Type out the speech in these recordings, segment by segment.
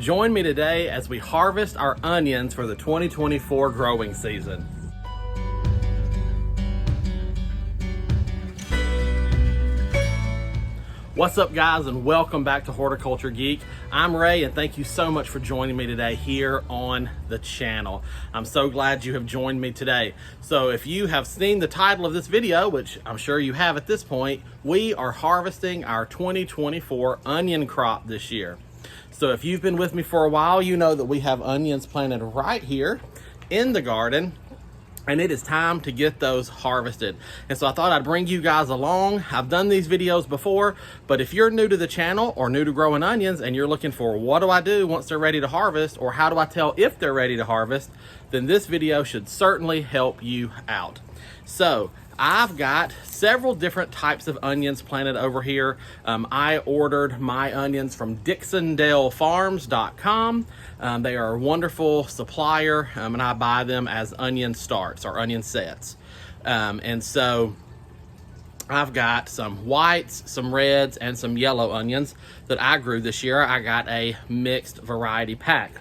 Join me today as we harvest our onions for the 2024 growing season. What's up, guys, and welcome back to Horticulture Geek. I'm Ray, and thank you so much for joining me today here on the channel. I'm so glad you have joined me today. So if you have seen the title of this video, which I'm sure you have at this point, we are harvesting our 2024 onion crop this year. So if you've been with me for a while, you know that we have onions planted right here in the garden, and it is time to get those harvested. And so I thought I'd bring you guys along. I've done these videos before, but if you're new to the channel or new to growing onions and you're looking for what do I do once they're ready to harvest, or how do I tell if they're ready to harvest, then this video should certainly help you out. So I've got several different types of onions planted over here. I ordered my onions from DixondaleFarms.com. They are a wonderful supplier, and I buy them as onion starts or onion sets. And so I've got some whites, some reds, and some yellow onions that I grew this year. I got a mixed variety pack.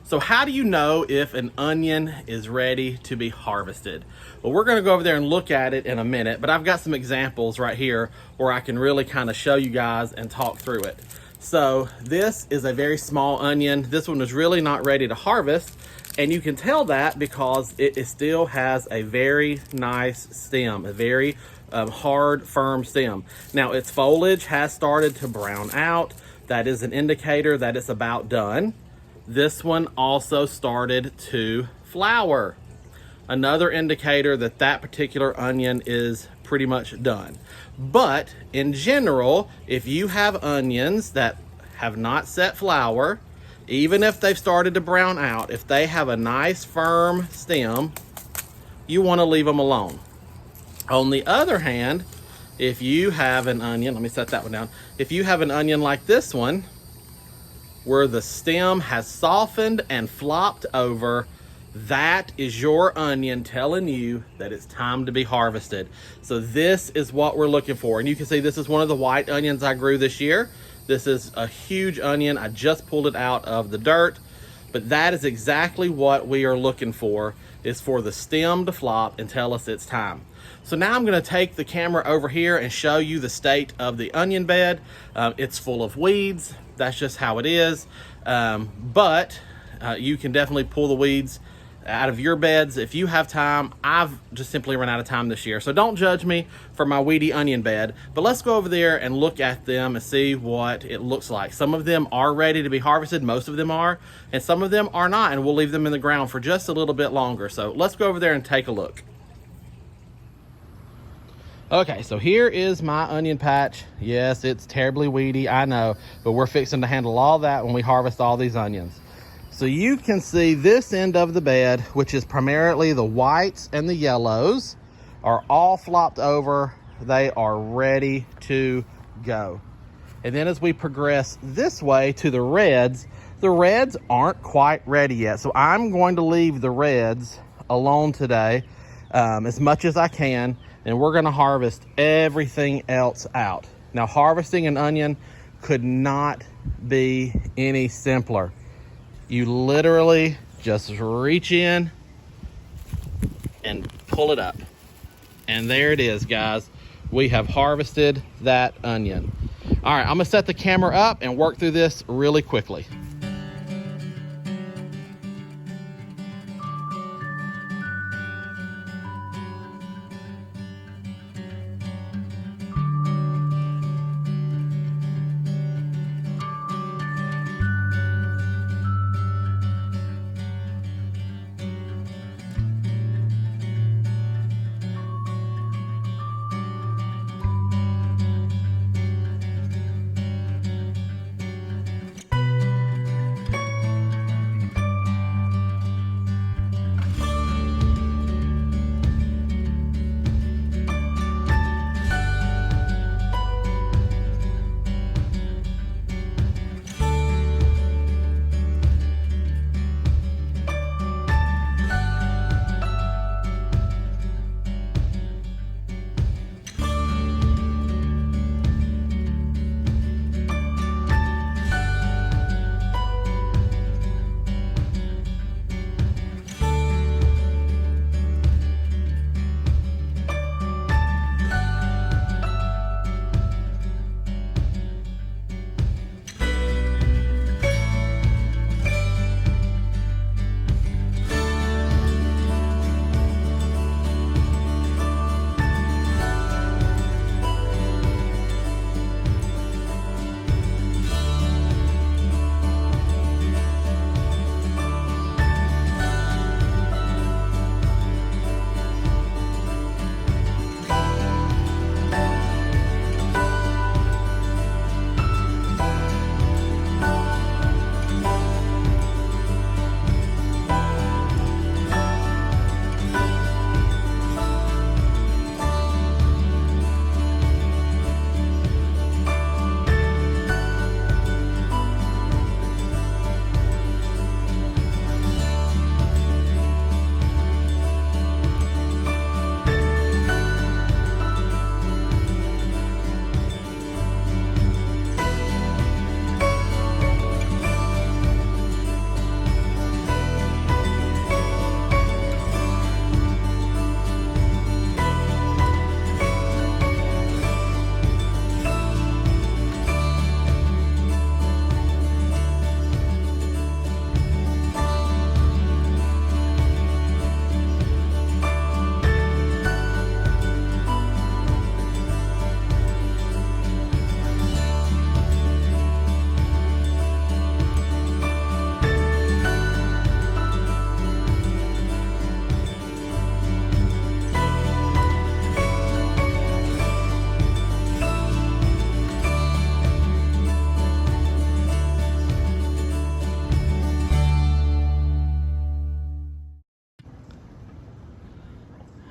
So how do you know if an onion is ready to be harvested? Well, we're gonna go over there and look at it in a minute, but I've got some examples right here where I can really kind of show you guys and talk through it. So this is a very small onion. This one is really not ready to harvest, and you can tell that because it still has a very nice stem, a very hard, firm stem. Now its foliage has started to brown out. That is an indicator that it's about done. This one also started to flower. Another indicator that that particular onion is pretty much done. But in general, if you have onions that have not set flower, even if they've started to brown out, if they have a nice firm stem, you want to leave them alone. On the other hand, if you have an onion, let me set that one down. If you have an onion like this one, where the stem has softened and flopped over, that is your onion telling you that it's time to be harvested. So this is what we're looking for. And you can see this is one of the white onions I grew this year. This is a huge onion. I just pulled it out of the dirt, but that is exactly what we are looking for, is for the stem to flop and tell us it's time. So now I'm gonna take the camera over here and show you the state of the onion bed. It's full of weeds. That's just how it is. But you can definitely pull the weeds out of your beds if you have time. I've just simply run out of time this year. So don't judge me for my weedy onion bed, but let's go over there and look at them and see what it looks like. Some of them are ready to be harvested, most of them are, and some of them are not, and we'll leave them in the ground for just a little bit longer. So let's go over there and take a look. Okay, so here is my onion patch. Yes, it's terribly weedy, I know, but we're fixing to handle all that when we harvest all these onions. So you can see this end of the bed, which is primarily the whites and the yellows, are all flopped over. They are ready to go. And then as we progress this way to the reds aren't quite ready yet. So I'm going to leave the reds alone today as much as I can, and we're gonna harvest everything else out. Now, harvesting an onion could not be any simpler. You literally just reach in and pull it up. And there it is, guys. We have harvested that onion. All right, I'm gonna set the camera up and work through this really quickly.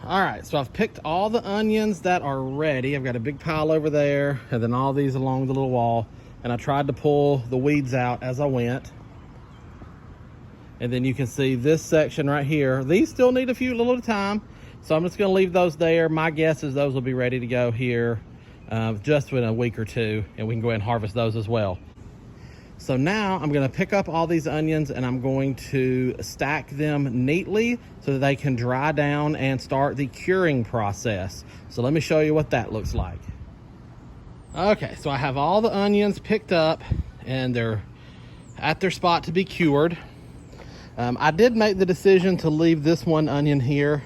All right, so I've picked all the onions that are ready. I've got a big pile over there, and then all these along the little wall. And I tried to pull the weeds out as I went. And then you can see this section right here. These still need a little at a time. So I'm just gonna leave those there. My guess is those will be ready to go here just in a week or two, and we can go ahead and harvest those as well. So now I'm gonna pick up all these onions and I'm going to stack them neatly so that they can dry down and start the curing process. So let me show you what that looks like. Okay, so I have all the onions picked up and they're at their spot to be cured. I did make the decision to leave this one onion here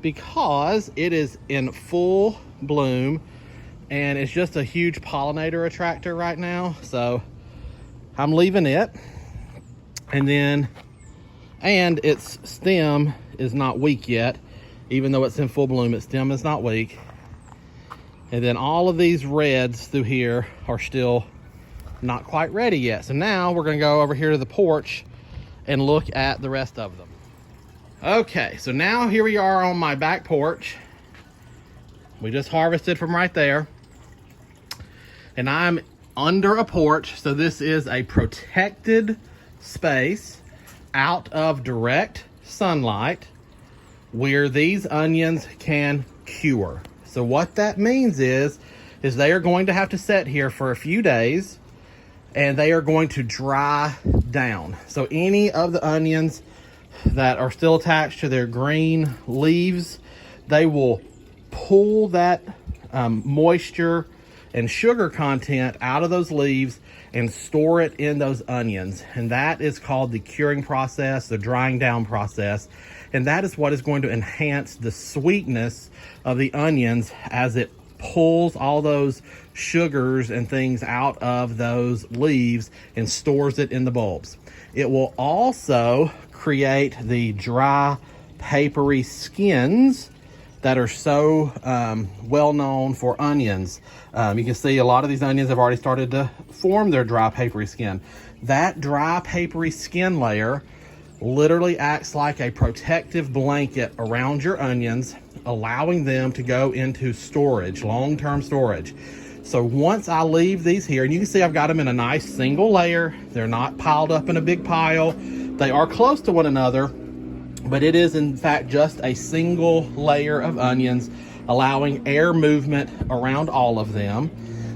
because it is in full bloom and it's just a huge pollinator attractor right now. So I'm leaving it. And its stem is not weak yet. Even though it's in full bloom, its stem is not weak. And then all of these reds through here are still not quite ready yet. So now we're gonna go over here to the porch and look at the rest of them. Okay, so now here we are on my back porch. We just harvested from right there. And I'm under a porch, so this is a protected space out of direct sunlight where these onions can cure. So what that means is they are going to have to sit here for a few days and they are going to dry down. So any of the onions that are still attached to their green leaves, they will pull that moisture and sugar content out of those leaves and store it in those onions. And that is called the curing process, the drying down process. And that is what is going to enhance the sweetness of the onions as it pulls all those sugars and things out of those leaves and stores it in the bulbs. It will also create the dry, papery skins that are so well known for onions. You can see a lot of these onions have already started to form their dry, papery skin. That dry, papery skin layer literally acts like a protective blanket around your onions, allowing them to go into storage, long-term storage. So once I leave these here, and you can see I've got them in a nice single layer. They're not piled up in a big pile. They are close to one another, but it is in fact just a single layer of onions, allowing air movement around all of them.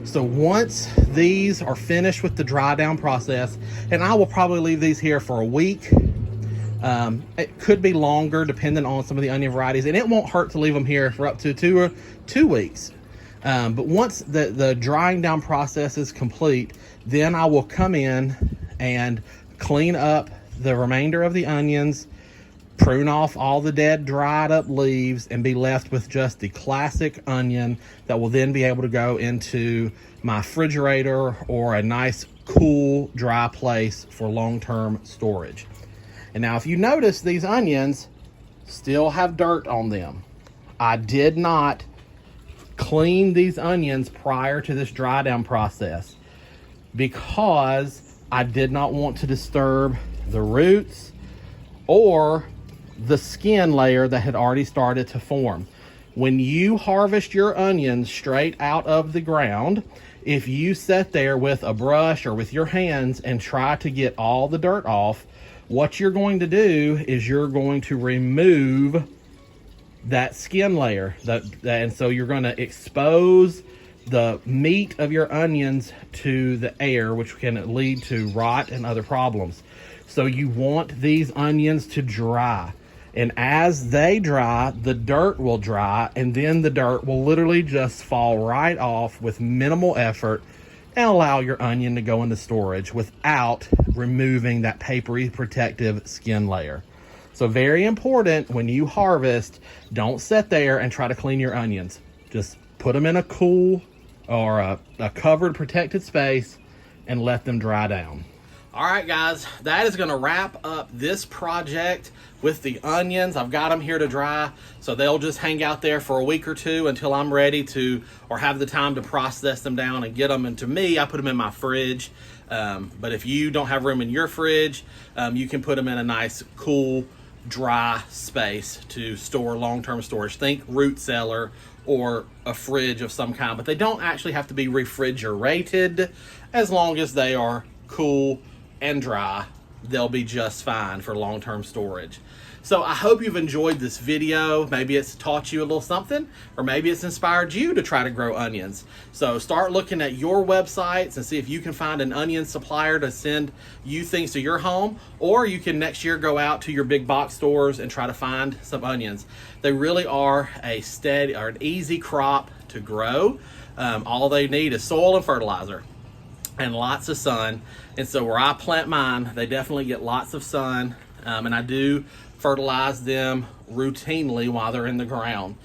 So once these are finished with the dry down process, and I will probably leave these here for a week. It could be longer depending on some of the onion varieties, and it won't hurt to leave them here for up to two weeks. But once the drying down process is complete, then I will come in and clean up the remainder of the onions, prune off all the dead dried up leaves, and be left with just the classic onion that will then be able to go into my refrigerator or a nice cool dry place for long-term storage. And now if you notice, these onions still have dirt on them. I did not clean these onions prior to this dry down process because I did not want to disturb the roots or the skin layer that had already started to form. When you harvest your onions straight out of the ground, if you sit there with a brush or with your hands and try to get all the dirt off, what you're going to do is you're going to remove that skin layer, and so you're going to expose the meat of your onions to the air, which can lead to rot and other problems. So you want these onions to dry. And as they dry, the dirt will dry, and then the dirt will literally just fall right off with minimal effort and allow your onion to go into storage without removing that papery protective skin layer. So very important, when you harvest, don't sit there and try to clean your onions. Just put them in a cool or a covered protected space and let them dry down. All right, guys, that is gonna wrap up this project with the onions. I've got them here to dry, so they'll just hang out there for a week or two until I'm ready to, or have the time to process them down and get them. And to me, I put them in my fridge. But if you don't have room in your fridge, you can put them in a nice, cool, dry space to store long-term storage. Think root cellar or a fridge of some kind, but they don't actually have to be refrigerated. As long as they are cool and dry, they'll be just fine for long-term storage. So I hope you've enjoyed this video. Maybe it's taught you a little something, or maybe it's inspired you to try to grow onions. So start looking at your websites and see if you can find an onion supplier to send you things to your home, or you can next year go out to your big box stores and try to find some onions. They really are a steady or an easy crop to grow. All they need is soil and fertilizer and lots of sun. And so where I plant mine, they definitely get lots of sun, and I do fertilize them routinely while they're in the ground.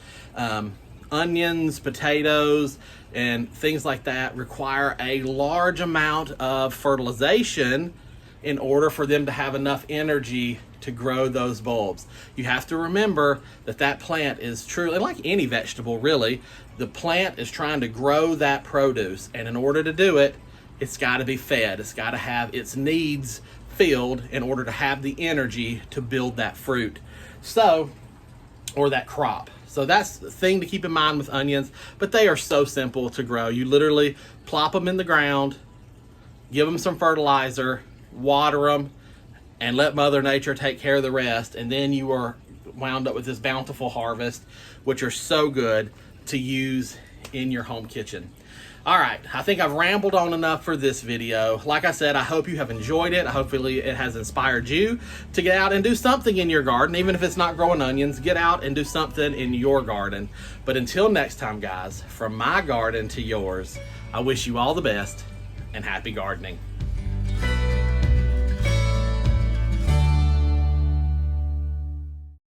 Onions, potatoes, and things like that require a large amount of fertilization in order for them to have enough energy to grow those bulbs. You have to remember that that plant is truly, like any vegetable really, the plant is trying to grow that produce, and in order to do it, it's got to be fed. It's got to have its needs filled in order to have the energy to build that fruit, or that crop. So that's the thing to keep in mind with onions, but they are so simple to grow. You literally plop them in the ground, give them some fertilizer, water them, and let Mother Nature take care of the rest, and then you are wound up with this bountiful harvest, which are so good to use in your home kitchen. All right, I think I've rambled on enough for this video. Like I said, I hope you have enjoyed it. Hopefully it has inspired you to get out and do something in your garden. Even if it's not growing onions, get out and do something in your garden. But until next time, guys, from my garden to yours, I wish you all the best and happy gardening.